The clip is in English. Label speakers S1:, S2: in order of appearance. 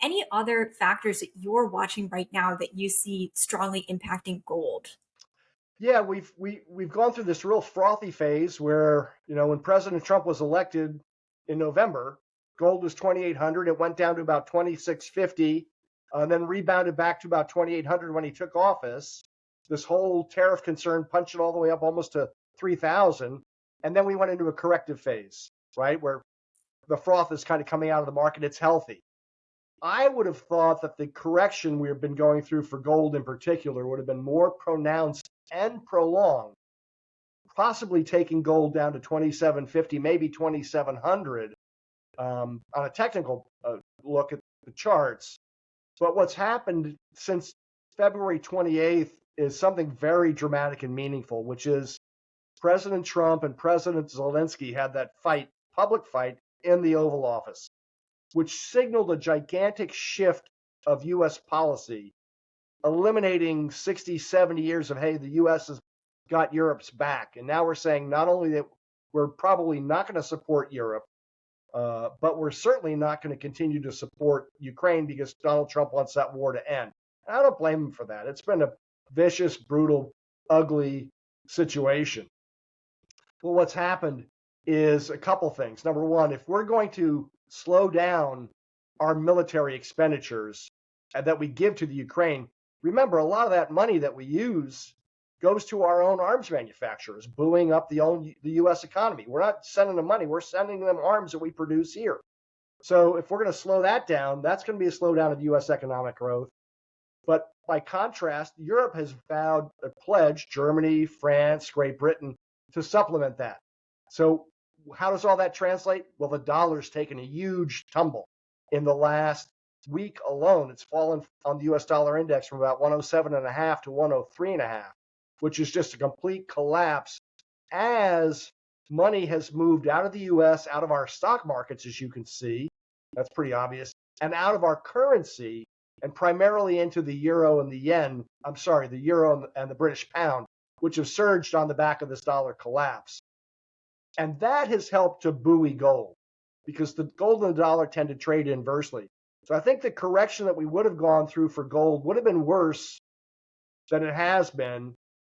S1: any other factors that you're watching right now that you see strongly impacting gold?
S2: Yeah, we've gone through this real frothy phase where, when President Trump was elected in November, gold was 2,800. It went down to about 2,650, and then rebounded back to about 2,800 when he took office. This whole tariff concern punched it all the way up almost to 3,000, and then we went into a corrective phase, right, where the froth is kind of coming out of the market. It's healthy. I would have thought that the correction we've been going through for gold in particular would have been more pronounced and prolonged, possibly taking gold down to 2,750, maybe 2,700 on a technical look at the charts. But what's happened since February 28th is something very dramatic and meaningful, which is President Trump and President Zelensky had that fight, public fight, in the Oval Office, which signaled a gigantic shift of U.S. policy, eliminating 60, 70 years of, hey, the U.S. has got Europe's back. And now we're saying not only that we're probably not going to support Europe, but we're certainly not going to continue to support Ukraine because Donald Trump wants that war to end. And I don't blame him for that. It's been a vicious, brutal, ugly situation. Well, what's happened is a couple things. Number one, if we're going to slow down our military expenditures that we give to the Ukraine, remember, a lot of that money that we use goes to our own arms manufacturers, buoying up the U.S. economy. We're not sending them money. We're sending them arms that we produce here. So if we're going to slow that down, that's going to be a slowdown of U.S. economic growth. But by contrast, Europe has vowed a pledge, Germany, France, Great Britain, to supplement that. So how does all that translate? Well, the dollar's taken a huge tumble in the last week alone. It's fallen on the U.S. dollar index from about 107.5 to 103.5, which is just a complete collapse as money has moved out of the U.S., out of our stock markets, as you can see. That's pretty obvious. And out of our currency and primarily into the euro and the yen. The euro and the British pound, which have surged on the back of this dollar collapse. And that has helped to buoy gold because the gold and the dollar tend to trade inversely. So I think the correction that we would have gone through for gold would have been worse than it has been